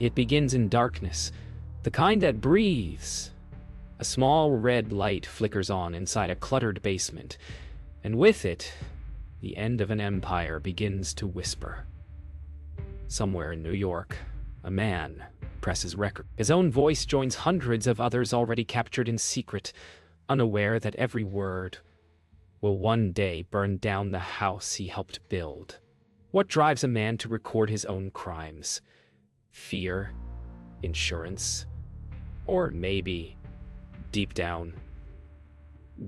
It begins in darkness, the kind that breathes. A small red light flickers on inside a cluttered basement, and with it, the end of an empire begins to whisper. Somewhere in New York, a man presses record. His own voice joins hundreds of others already captured in secret, unaware that every word will one day burn down the house he helped build. What drives a man to record his own crimes? Fear, insurance, or maybe, deep down,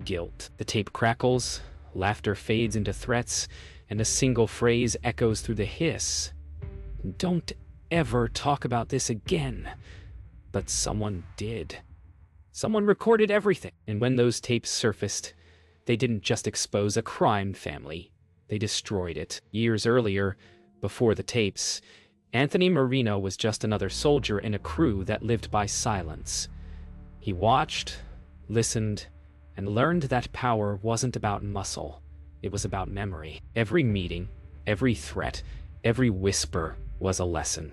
guilt. The tape crackles, laughter fades into threats, and a single phrase echoes through the hiss. Don't ever talk about this again. But someone did. Someone recorded everything. And when those tapes surfaced, they didn't just expose a crime family. They destroyed it. Years earlier, before the tapes, Anthony Marino was just another soldier in a crew that lived by silence. He watched, listened, and learned that power wasn't about muscle. It was about memory. Every meeting, every threat, every whisper was a lesson.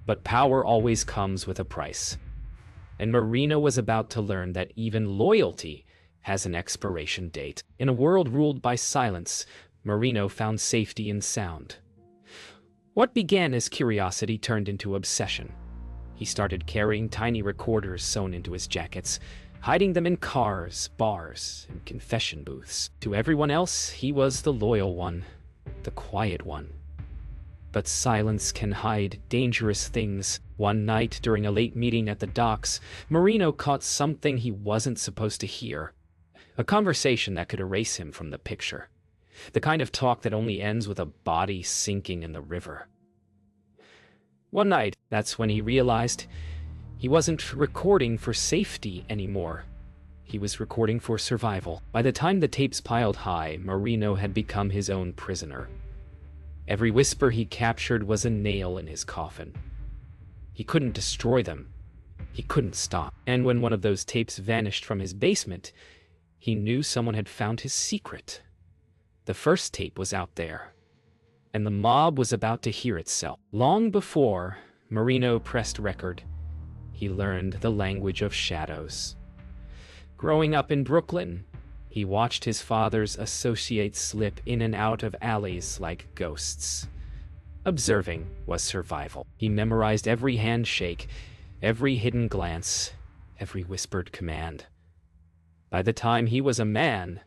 But power always comes with a price. And Marino was about to learn that even loyalty has an expiration date. In a world ruled by silence, Marino found safety in sound. What began as curiosity turned into obsession. He started carrying tiny recorders sewn into his jackets, hiding them in cars, bars, and confession booths. To everyone else, he was the loyal one, the quiet one. But silence can hide dangerous things. One night, during a late meeting at the docks, Marino caught something he wasn't supposed to hear. A conversation that could erase him from the picture. The kind of talk that only ends with a body sinking in the river. One night, that's when he realized he wasn't recording for safety anymore. He was recording for survival. By the time the tapes piled high, Marino had become his own prisoner. Every whisper he captured was a nail in his coffin. He couldn't destroy them. He couldn't stop. And when one of those tapes vanished from his basement, he knew someone had found his secret. The first tape was out there, and the mob was about to hear itself. Long before Marino pressed record, he learned the language of shadows. Growing up in Brooklyn, he watched his father's associates slip in and out of alleys like ghosts. Observing was survival. He memorized every handshake, every hidden glance, every whispered command. By the time he was a man,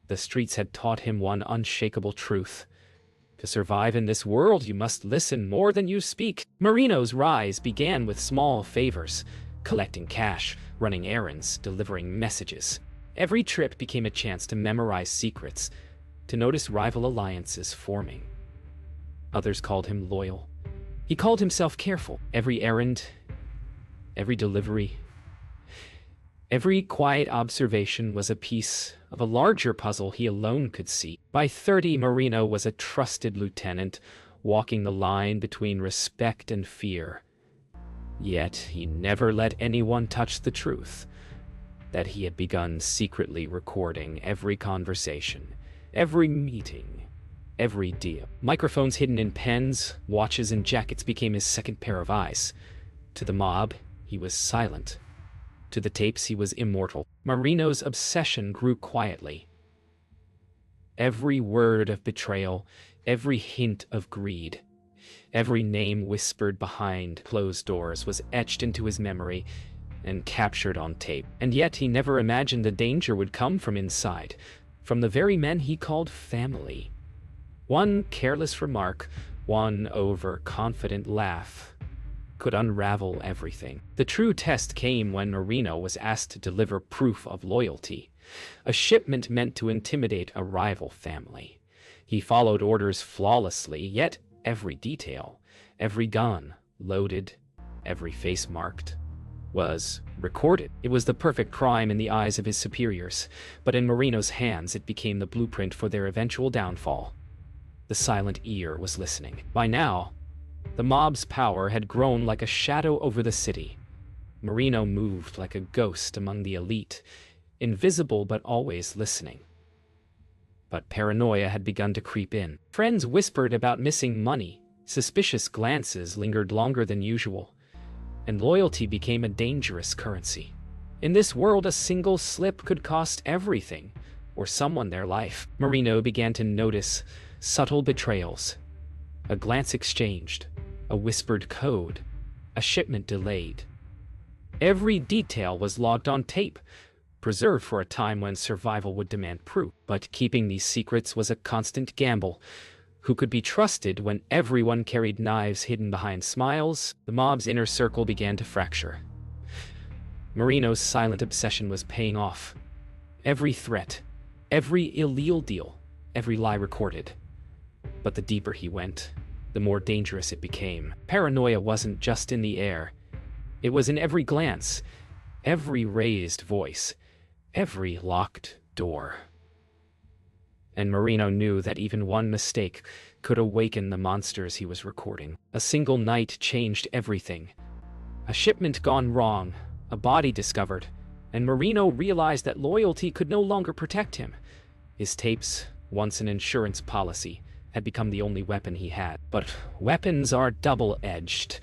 the streets had taught him one unshakable truth. To survive in this world, you must listen more than you speak. Marino's rise began with small favors, collecting cash, running errands, delivering messages. Every trip became a chance to memorize secrets, to notice rival alliances forming. Others called him loyal. He called himself careful. Every errand, every delivery, every quiet observation was a piece of a larger puzzle he alone could see. By 30, Marino was a trusted lieutenant, walking the line between respect and fear. Yet he never let anyone touch the truth, that he had begun secretly recording every conversation, every meeting, every deal. Microphones hidden in pens, watches, and jackets became his second pair of eyes. To the mob, he was silent. To the tapes, he was immortal. Marino's obsession grew quietly. Every word of betrayal, every hint of greed, every name whispered behind closed doors was etched into his memory and captured on tape. And yet he never imagined the danger would come from inside, from the very men he called family. One careless remark, one overconfident laugh, could unravel everything. The true test came when Marino was asked to deliver proof of loyalty, a shipment meant to intimidate a rival family. He followed orders flawlessly, yet every detail, every gun loaded, every face marked, was recorded. It was the perfect crime in the eyes of his superiors, but in Marino's hands it became the blueprint for their eventual downfall. The silent ear was listening. By now, the mob's power had grown like a shadow over the city. Marino moved like a ghost among the elite, invisible but always listening. But paranoia had begun to creep in. Friends whispered about missing money. Suspicious glances lingered longer than usual. and loyalty became a dangerous currency. In this world, a single slip could cost everything, or someone their life. Marino began to notice subtle betrayals. A glance exchanged, a whispered code, a shipment delayed. Every detail was logged on tape, preserved for a time when survival would demand proof. But keeping these secrets was a constant gamble. Who could be trusted when everyone carried knives hidden behind smiles? The mob's inner circle began to fracture. Marino's silent obsession was paying off. Every threat, every illegal deal, every lie recorded. But the deeper he went, the more dangerous it became. Paranoia wasn't just in the air. It was in every glance, every raised voice, every locked door. And Marino knew that even one mistake could awaken the monsters he was recording. A single night changed everything. A shipment gone wrong, a body discovered, and Marino realized that loyalty could no longer protect him. His tapes, once an insurance policy, had become the only weapon he had. But weapons are double-edged.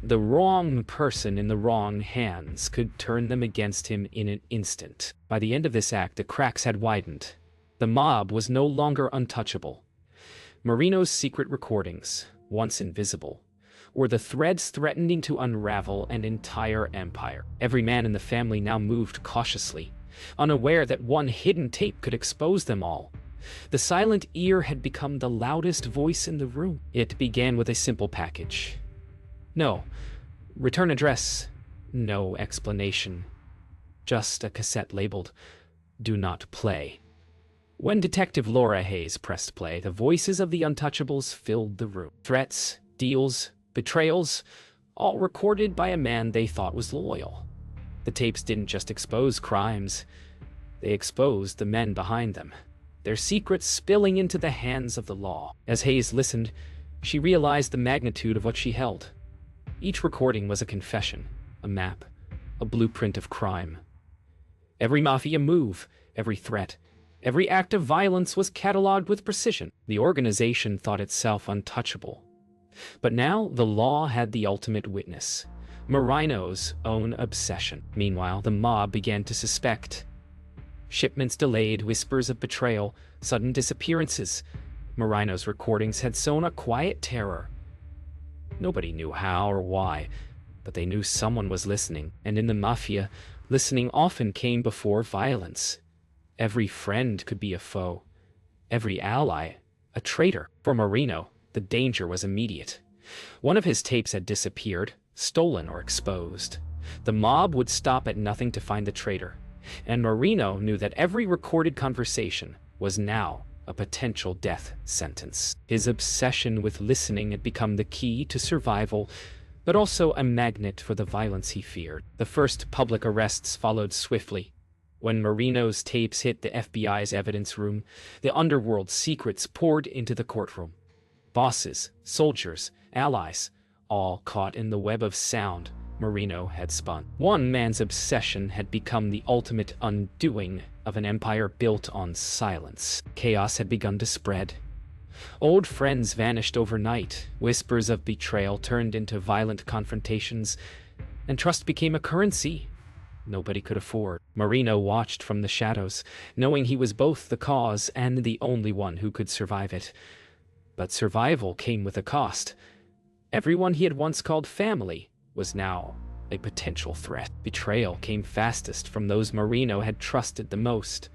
The wrong person in the wrong hands could turn them against him in an instant. By the end of this act, the cracks had widened. The mob was no longer untouchable. Marino's secret recordings, once invisible, were the threads threatening to unravel an entire empire. Every man in the family now moved cautiously, unaware that one hidden tape could expose them all. The silent ear had become the loudest voice in the room. It began with a simple package. No. Return address. No explanation. Just a cassette labeled, "Do not play." When Detective Laura Hayes pressed play, the voices of the Untouchables filled the room. Threats, deals, betrayals, all recorded by a man they thought was loyal. The tapes didn't just expose crimes, they exposed the men behind them, their secrets spilling into the hands of the law. As Hayes listened, she realized the magnitude of what she held. Each recording was a confession, a map, a blueprint of crime. Every Mafia move, every threat, every act of violence was cataloged with precision. The organization thought itself untouchable. But now the law had the ultimate witness, Marino's own obsession. Meanwhile, the mob began to suspect. Shipments delayed, whispers of betrayal, sudden disappearances. Marino's recordings had sown a quiet terror. Nobody knew how or why, but they knew someone was listening. And in the Mafia, listening often came before violence. Every friend could be a foe, every ally a traitor. For Marino, the danger was immediate. One of his tapes had disappeared, stolen or exposed. The mob would stop at nothing to find the traitor, and Marino knew that every recorded conversation was now a potential death sentence. His obsession with listening had become the key to survival, but also a magnet for the violence he feared. The first public arrests followed swiftly. When Marino's tapes hit the FBI's evidence room, the Underworld secrets poured into the courtroom. Bosses, soldiers, allies, all caught in the web of sound Marino had spun. One man's obsession had become the ultimate undoing of an empire built on silence. Chaos had begun to spread. Old friends vanished overnight, whispers of betrayal turned into violent confrontations, and trust became a currency nobody could afford. Marino watched from the shadows, knowing he was both the cause and the only one who could survive it. But survival came with a cost. Everyone he had once called family was now a potential threat. Betrayal came fastest from those Marino had trusted the most.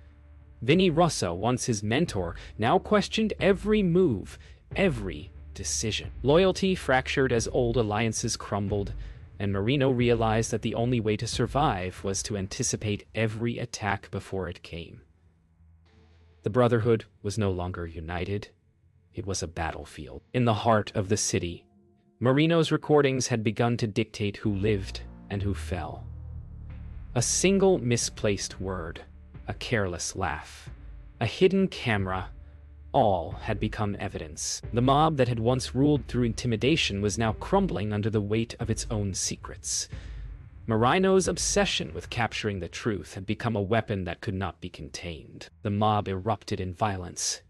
Vinny Russo, once his mentor, now questioned every move, every decision. Loyalty fractured as old alliances crumbled, and Marino realized that the only way to survive was to anticipate every attack before it came. The Brotherhood was no longer united. It was a battlefield. In the heart of the city, Marino's recordings had begun to dictate who lived and who fell. A single misplaced word, a careless laugh, a hidden camera, all had become evidence. The mob that had once ruled through intimidation was now crumbling under the weight of its own secrets. Marino's obsession with capturing the truth had become a weapon that could not be contained. The mob erupted in violence.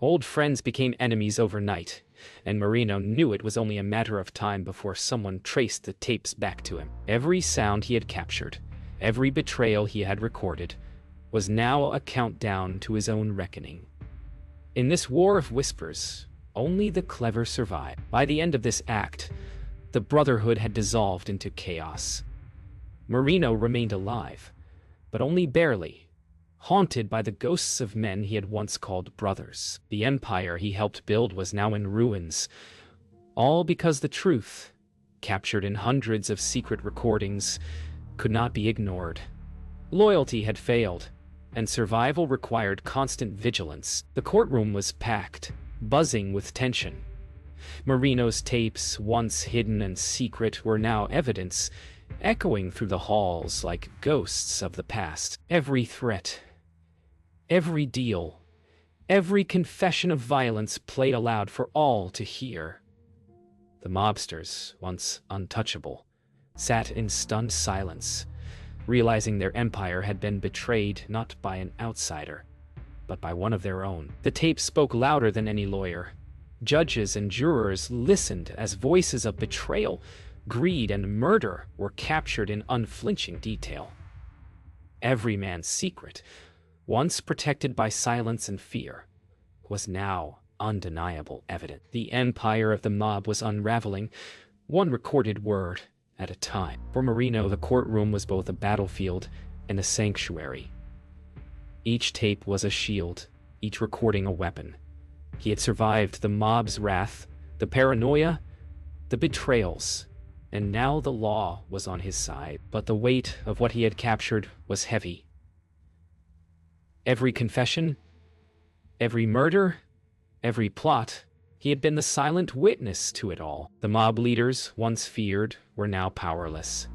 Old friends became enemies overnight. and Marino knew it was only a matter of time before someone traced the tapes back to him. Every sound he had captured, every betrayal he had recorded, was now a countdown to his own reckoning. In this war of whispers, only the clever survive. By the end of this act, the Brotherhood had dissolved into chaos. Marino remained alive, but only barely, haunted by the ghosts of men he had once called brothers. The empire he helped build was now in ruins, all because the truth, captured in hundreds of secret recordings, could not be ignored. Loyalty had failed, and survival required constant vigilance. The courtroom was packed, buzzing with tension. Marino's tapes, once hidden and secret, were now evidence, echoing through the halls like ghosts of the past. Every threat, every deal, every confession of violence played aloud for all to hear. The mobsters, once untouchable, sat in stunned silence, realizing their empire had been betrayed not by an outsider, but by one of their own. The tape spoke louder than any lawyer. Judges and jurors listened as voices of betrayal, greed, and murder were captured in unflinching detail. Every man's secret, once protected by silence and fear, was now undeniable evidence. The empire of the mob was unraveling, one recorded word at a time. For Marino, the courtroom was both a battlefield and a sanctuary. Each tape was a shield, each recording a weapon. He had survived the mob's wrath, the paranoia, the betrayals, and now the law was on his side. But the weight of what he had captured was heavy. Every confession, every murder, every plot, he had been the silent witness to it all. The mob leaders, once feared, were now powerless.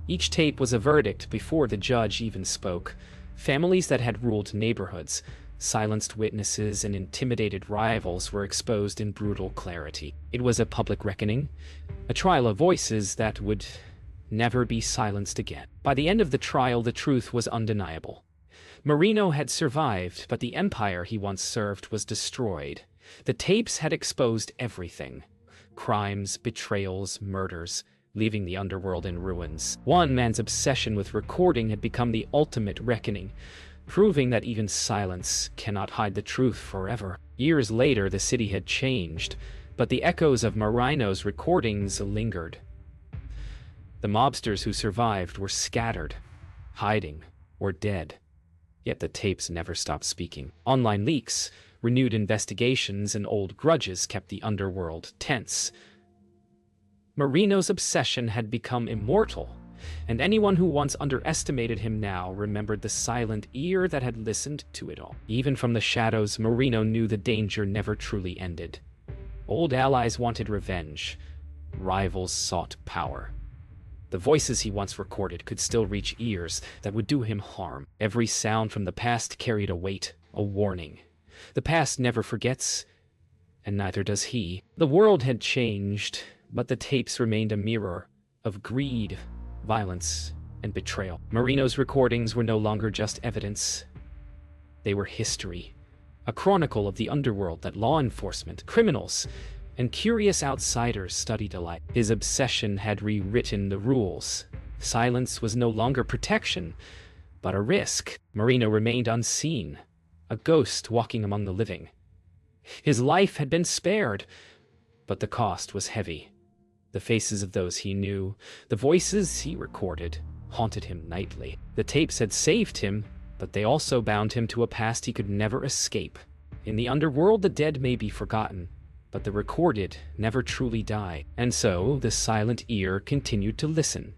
Each tape was a verdict before the judge even spoke. Families that had ruled neighborhoods, silenced witnesses, and intimidated rivals were exposed in brutal clarity. It was a public reckoning, a trial of voices that would never be silenced again. By the end of the trial, the truth was undeniable. Marino had survived, but the empire he once served was destroyed. The tapes had exposed everything: crimes, betrayals, murders, leaving the underworld in ruins. One man's obsession with recording had become the ultimate reckoning, proving that even silence cannot hide the truth forever. Years later, the city had changed, but the echoes of Marino's recordings lingered. The mobsters who survived were scattered, hiding, or dead. Yet the tapes never stopped speaking. Online leaks, renewed investigations, and old grudges kept the underworld tense. Marino's obsession had become immortal, and anyone who once underestimated him now remembered the silent ear that had listened to it all. Even from the shadows, Marino knew the danger never truly ended. Old allies wanted revenge. Rivals sought power. The voices he once recorded could still reach ears that would do him harm. Every sound from the past carried a weight, a warning. The past never forgets, and neither does he. The world had changed, but the tapes remained a mirror of greed, violence, and betrayal. Marino's recordings were no longer just evidence. They were history, a chronicle of the underworld that law enforcement, criminals, and curious outsiders studied alike. His obsession had rewritten the rules. Silence was no longer protection, but a risk. Marino remained unseen, a ghost walking among the living. His life had been spared, but the cost was heavy. The faces of those he knew, the voices he recorded, haunted him nightly. The tapes had saved him, but they also bound him to a past he could never escape. In the underworld, the dead may be forgotten, but the recorded never truly die. And so the silent ear continued to listen.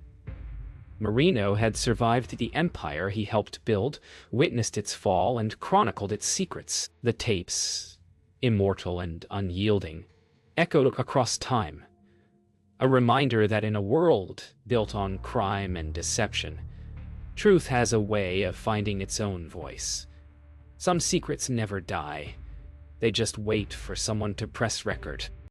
Marino had survived the empire he helped build, witnessed its fall, and chronicled its secrets. The tapes, immortal and unyielding, echoed across time, a reminder that in a world built on crime and deception, truth has a way of finding its own voice. Some secrets never die. They just wait for someone to press record.